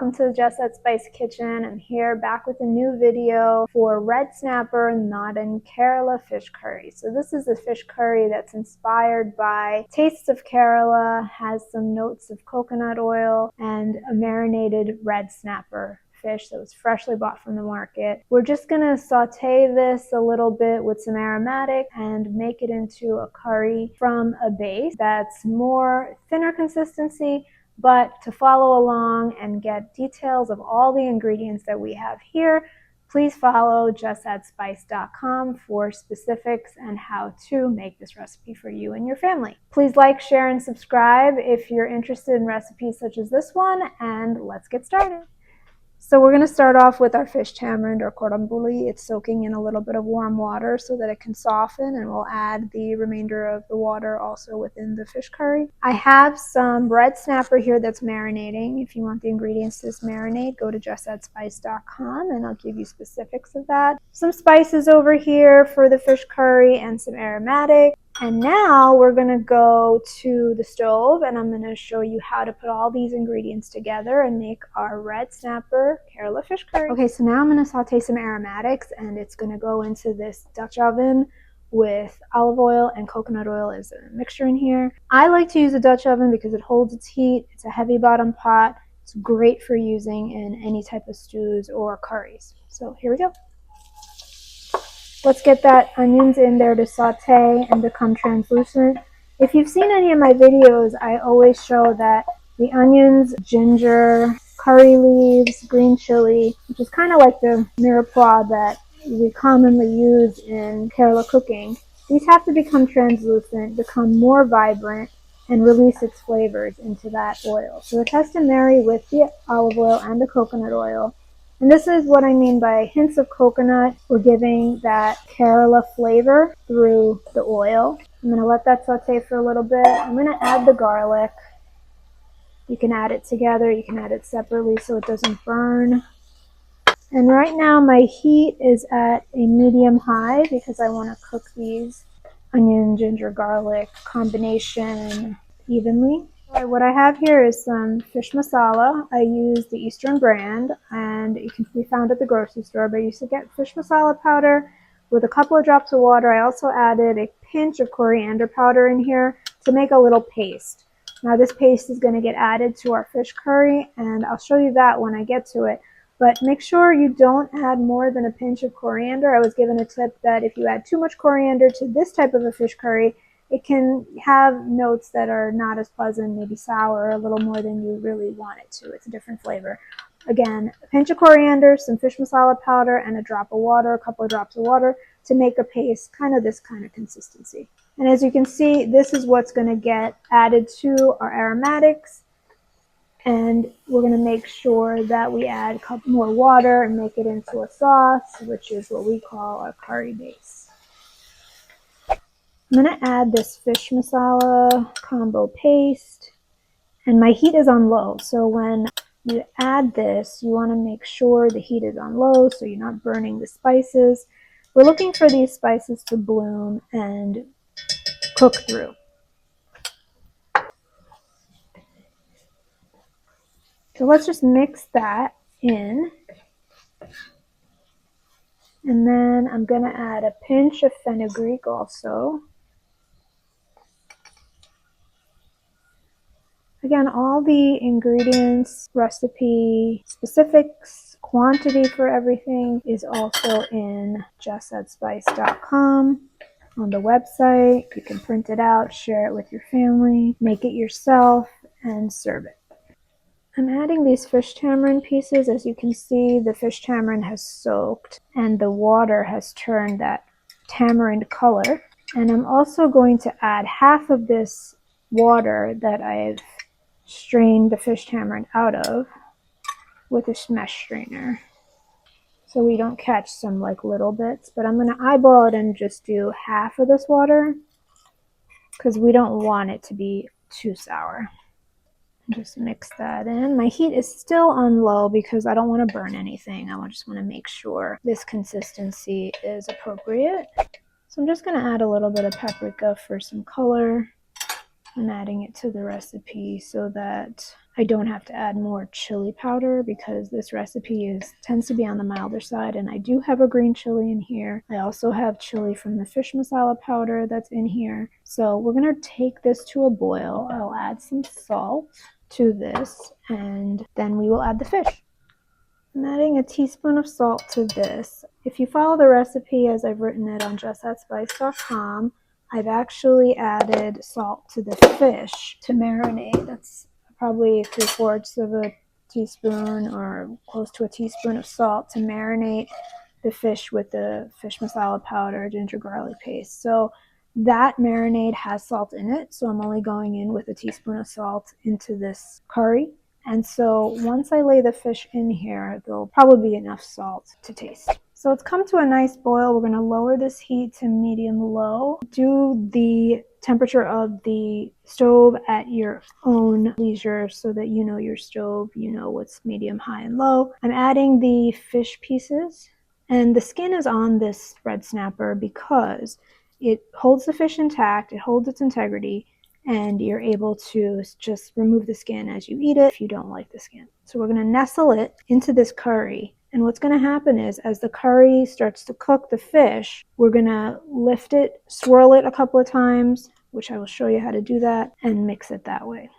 welcome to the Just Add Spice Kitchen. I'm here back with a new video for red snapper Naan Kerala fish curry. So this is a fish curry that's inspired by tastes of Kerala, has some notes of coconut oil, and a marinated red snapper fish that was freshly bought from the market. We're just gonna saute this a little bit with some aromatic and make it into a curry from a base that's more thinner consistency. But to follow along and get details of all the ingredients that we have here, please follow justaddspice.com for specifics and how to make this recipe for you and your family. Please like, share, and subscribe if you're interested in recipes such as this one, and let's get started. So we're going to start off with our fish tamarind or korambuli. It's soaking in a little bit of warm water so that it can soften, and we'll add the remainder of the water also within the fish curry. I have some red snapper here that's marinating. If you want the ingredients to this marinade, go to justaddspice.com and I'll give you specifics of that. Some spices over here for the fish curry and some aromatic. And now we're going to go to the stove and I'm going to show you how to put all these ingredients together and make our red snapper Kerala fish curry. Okay, so now I'm going to saute some aromatics and it's going to go into this Dutch oven with olive oil and coconut oil as a mixture in here. I like to use a Dutch oven because it holds its heat. It's a heavy bottom pot. It's great for using in any type of stews or curries. So here we go. Let's get that onions in there to saute and become translucent. If you've seen any of my videos, I always show that the onions, ginger, curry leaves, green chili, which is kind of like the mirepoix that we commonly use in Kerala cooking, these have to become translucent, become more vibrant, and release its flavors into that oil. So it has to marry with the olive oil and the coconut oil. And this is what I mean by hints of coconut. We're giving that Kerala flavor through the oil. I'm going to let that saute for a little bit. I'm going to add the garlic. You can add it together. You can add it separately so it doesn't burn. And right now my heat is at a medium high because I want to cook these onion, ginger, garlic combination evenly. What I have here is some fish masala. I use the Eastern brand and it can be found at the grocery store, but I used to get fish masala powder with a couple of drops of water. I also added a pinch of coriander powder in here to make a little paste. Now this paste is going to get added to our fish curry and I'll show you that when I get to it. But make sure you don't add more than a pinch of coriander. I was given a tip that if you add too much coriander to this type of a fish curry, it can have notes that are not as pleasant, maybe sour, a little more than you really want it to. It's a different flavor. Again, a pinch of coriander, some fish masala powder, and a drop of water, a couple of drops of water to make a paste, kind of this kind of consistency. And as you can see, this is what's going to get added to our aromatics. And we're going to make sure that we add a couple more water and make it into a sauce, which is what we call our curry base. I'm going to add this fish masala combo paste, and my heat is on low. So when you add this, you want to make sure the heat is on low so you're not burning the spices. We're looking for these spices to bloom and cook through. So let's just mix that in. And then I'm going to add a pinch of fenugreek also. Again, all the ingredients, recipe specifics, quantity for everything is also in justaddspice.com on the website. You can print it out, share it with your family, make it yourself, and serve it. I'm adding these fish tamarind pieces. As you can see, the fish tamarind has soaked and the water has turned that tamarind color. And I'm also going to add half of this water that I've strained the fish tamarind out of with a mesh strainer so we don't catch some like little bits. But I'm going to eyeball it and just do half of this water because we don't want it to be too sour. Just mix that in. My heat is still on low because I don't want to burn anything. I just want to make sure this consistency is appropriate. So I'm just going to add a little bit of paprika for some color. I'm adding it to the recipe so that I don't have to add more chili powder, because this recipe tends to be on the milder side, and I do have a green chili in here. I also have chili from the fish masala powder that's in here. So we're going to take this to a boil. I'll add some salt to this, and then we will add the fish. I'm adding a teaspoon of salt to this. If you follow the recipe as I've written it on justthatspice.com, I've actually added salt to the fish to marinate. That's probably 3/4 of a teaspoon or close to a teaspoon of salt to marinate the fish with the fish masala powder, ginger garlic paste. So that marinade has salt in it, so I'm only going in with a teaspoon of salt into this curry. And so once I lay the fish in here, there'll probably be enough salt to taste. So it's come to a nice boil. We're going to lower this heat to medium-low. Do the temperature of the stove at your own leisure so that you know your stove, you know what's medium, high, and low. I'm adding the fish pieces, and the skin is on this red snapper because it holds the fish intact, it holds its integrity, and you're able to just remove the skin as you eat it if you don't like the skin. So we're going to nestle it into this curry. And what's going to happen is, as the curry starts to cook the fish, we're going to lift it, swirl it a couple of times, which I will show you how to do that, and mix it that way.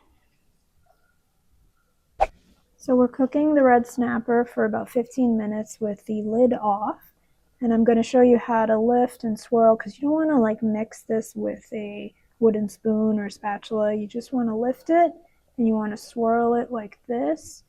So we're cooking the red snapper for about 15 minutes with the lid off. And I'm going to show you how to lift and swirl, because you don't want to like mix this with a wooden spoon or spatula. You just want to lift it and you want to swirl it like this.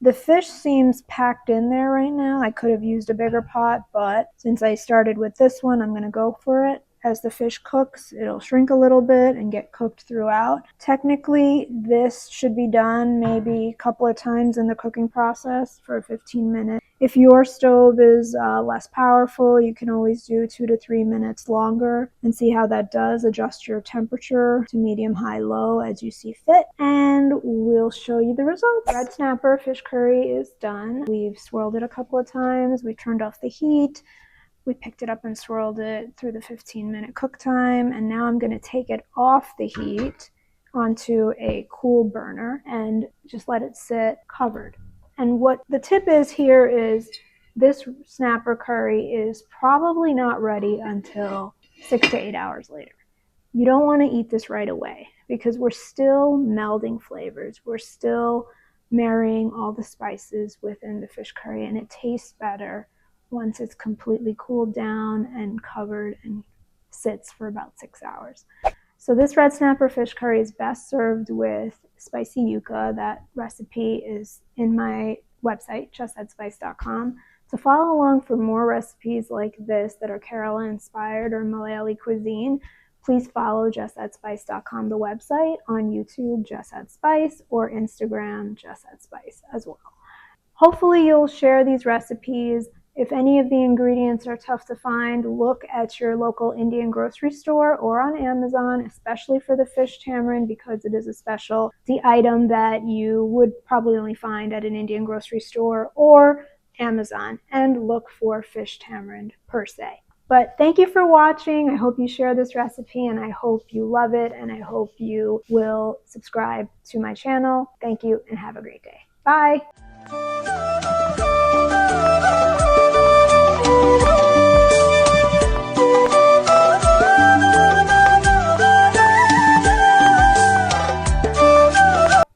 The fish seems packed in there right now. I could have used a bigger pot, but since I started with this one, I'm going to go for it. As the fish cooks, it'll shrink a little bit and get cooked throughout. Technically, this should be done maybe a couple of times in the cooking process for 15 minutes. If your stove is less powerful, you can always do 2 to 3 minutes longer and see how that does. Adjust your temperature to medium, high, low as you see fit, and we'll show you the results. Red snapper fish curry is done. We've swirled it a couple of times. We turned off the heat. We picked it up and swirled it through the 15-minute cook time, and now I'm going to take it off the heat onto a cool burner and just let it sit covered. And what the tip is here is this snapper curry is probably not ready until 6 to 8 hours later. You don't want to eat this right away because we're still melding flavors. We're still marrying all the spices within the fish curry, and it tastes better once it's completely cooled down and covered and sits for about 6 hours. So this red snapper fish curry is best served with spicy yuca. That recipe is in my website, justthatspice.com. To follow along for more recipes like this that are Kerala inspired or Malayali cuisine, please follow justthatspice.com, the website, on YouTube, Just Add Spice, or Instagram, Just Add Spice as well. Hopefully you'll share these recipes. If any of the ingredients are tough to find, look at your local Indian grocery store or on Amazon, especially for the fish tamarind, because it is a specialty item that you would probably only find at an Indian grocery store or Amazon, and look for fish tamarind per se. But thank you for watching. I hope you share this recipe, and I hope you love it, and I hope you will subscribe to my channel. Thank you and have a great day. Bye.